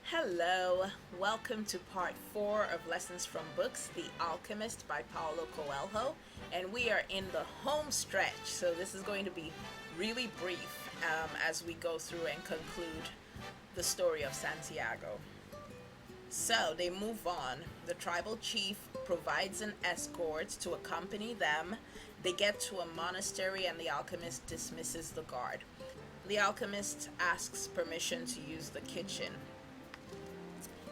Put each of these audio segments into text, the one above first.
Hello, welcome to part 4 of Lessons from Books, The Alchemist by Paulo Coelho, and we are in the home stretch, so this is going to be really brief as we go through and conclude the story of Santiago. So they move on. The tribal chief provides an escort to accompany them. They get to a monastery and the alchemist dismisses the guard. The alchemist asks permission to use the kitchen.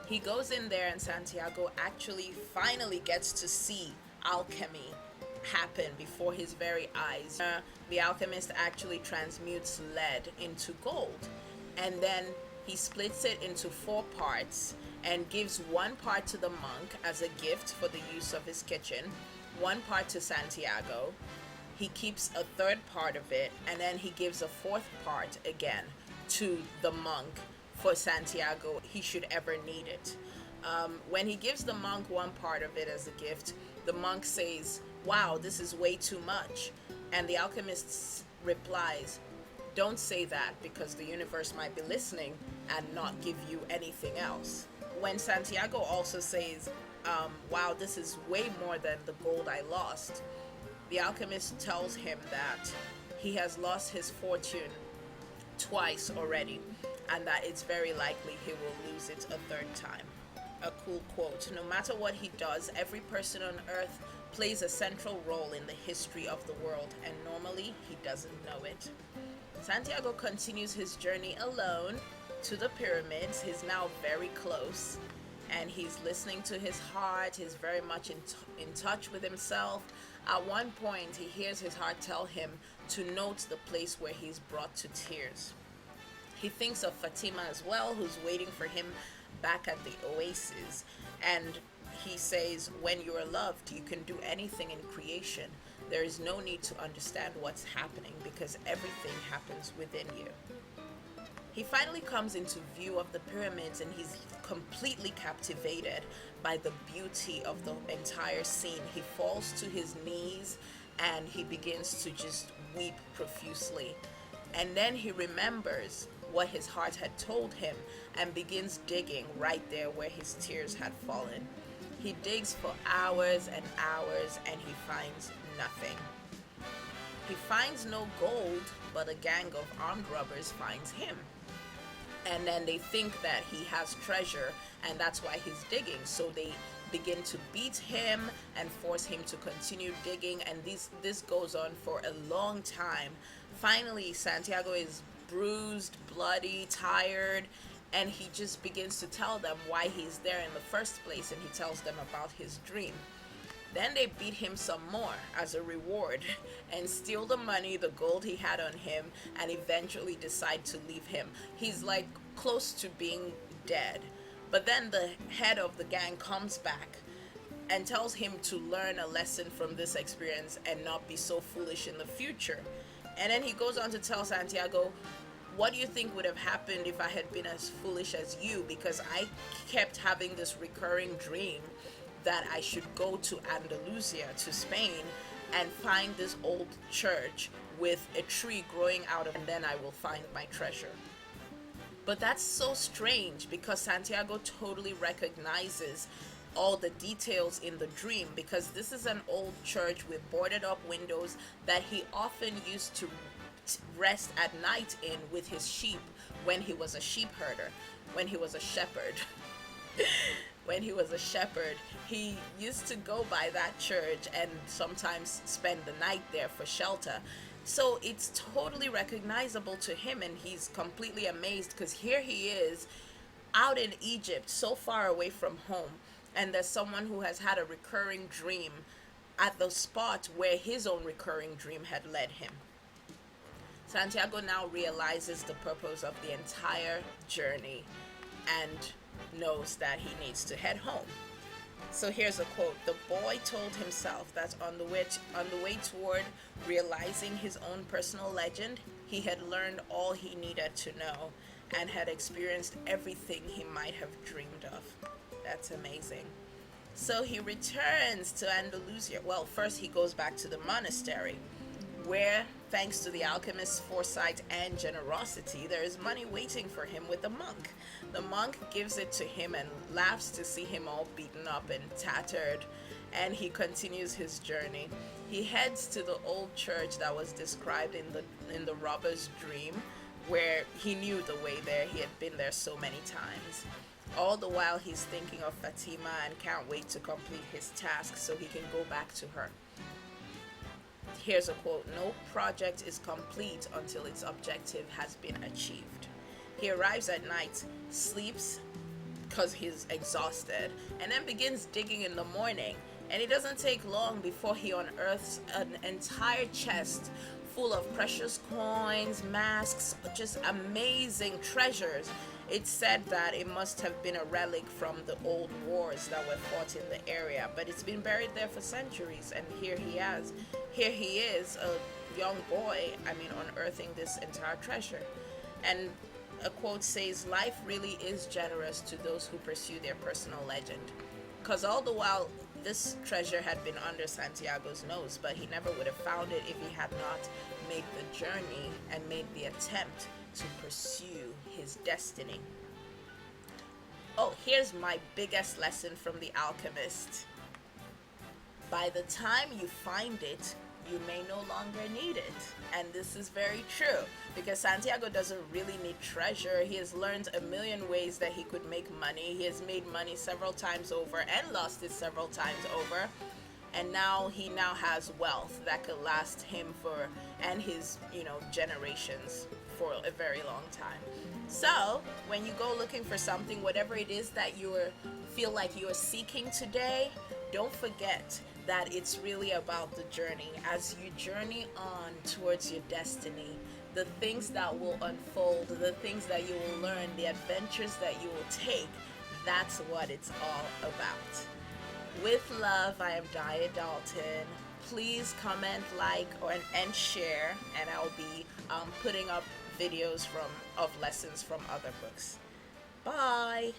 He goes in there and Santiago actually finally gets to see alchemy happen before his very eyes. The alchemist actually transmutes lead into gold, and then he splits it into 4 parts and gives 1 part to the monk as a gift for the use of his kitchen, 1 part to Santiago. He keeps a 3rd part of it, and then he gives a 4th part again to the monk for Santiago, he should ever need it. When he gives the monk 1 part of it as a gift, the monk says, "Wow, this is way too much." And the alchemist replies, "Don't say that, because the universe might be listening and not give you anything else." When Santiago also says, "Wow, this is way more than the gold I lost," the alchemist tells him that he has lost his fortune twice already, and that it's very likely he will lose it a 3rd time. A cool quote: "No matter what he does, every person on earth plays a central role in the history of the world, and normally he doesn't know it." Santiago continues his journey alone to the pyramids. He's now very close, and he's listening to his heart. He's very much in touch with himself. At one point, he hears his heart tell him to note the place where he's brought to tears. He thinks of Fatima as well, who's waiting for him back at the oasis. And he says, "When you are loved, you can do anything in creation. There is no need to understand what's happening because everything happens within you." He finally comes into view of the pyramids and he's completely captivated by the beauty of the entire scene. He falls to his knees and he begins to just weep profusely. And then he remembers what his heart had told him and begins digging right there where his tears had fallen. He digs for hours and hours and he finds nothing. He finds no gold, but a gang of armed robbers finds him. And then they think that he has treasure and that's why he's digging. So they begin to beat him and force him to continue digging, and this goes on for a long time. Finally, Santiago is bruised, bloody, tired, and he just begins to tell them why he's there in the first place, and he tells them about his dream. Then they beat him some more as a reward and steal the money, the gold he had on him, and eventually decide to leave him. He's like close to being dead. But then the head of the gang comes back and tells him to learn a lesson from this experience and not be so foolish in the future. And then he goes on to tell Santiago, "What do you think would have happened if I had been as foolish as you? Because I kept having this recurring dream that I should go to Andalusia, to Spain, and find this old church with a tree growing out of it, and then I will find my treasure." But that's so strange because Santiago totally recognizes all the details in the dream, because this is an old church with boarded up windows that he often used to rest at night in with his sheep when he was a sheep herder, when he was a shepherd. When he was a shepherd, he used to go by that church and sometimes spend the night there for shelter. So it's totally recognizable to him, and he's completely amazed because here he is out in Egypt, so far away from home, and there's someone who has had a recurring dream at the spot where his own recurring dream had led him. Santiago now realizes the purpose of the entire journey and knows that he needs to head home. So here's a quote: "The boy told himself that on the way toward realizing his own personal legend, he had learned all he needed to know and had experienced everything he might have dreamed of." That's amazing. So he returns to Andalusia. Well, first he goes back to the monastery where Thanks to the alchemist's foresight and generosity, there is money waiting for him with the monk. The monk gives it to him and laughs to see him all beaten up and tattered, and he continues his journey. He heads to the old church that was described in the robber's dream, where he knew the way there. He had been there so many times. All the while, he's thinking of Fatima and can't wait to complete his task so he can go back to her. Here's a quote: "No project is complete until its objective has been achieved." He arrives at night, sleeps because he's exhausted, and then begins digging in the morning. And it doesn't take long before he unearths an entire chest full of precious coins, masks, just amazing treasures. It's said that it must have been a relic from the old wars that were fought in the area, but it's been buried there for centuries, and here he is, a young boy, unearthing this entire treasure. And a quote says, "Life really is generous to those who pursue their personal legend." Because all the while, this treasure had been under Santiago's nose, but he never would have found it if he had not made the journey and made the attempt to pursue his destiny. Oh, here's my biggest lesson from The Alchemist. By the time you find it, you may no longer need it. And this is very true, because Santiago doesn't really need treasure. He has learned a million ways that he could make money. He has made money several times over and lost it several times over. And now he has wealth that could last him and his, generations for a very long time. So when you go looking for something, whatever it is that you feel like you're seeking today, don't forget that it's really about the journey. As you journey on towards your destiny, the things that will unfold, the things that you will learn, the adventures that you will take, that's what it's all about. With love, I am Dia Dalton. Please comment, like, and share, and I'll be putting up videos of lessons from other books. Bye!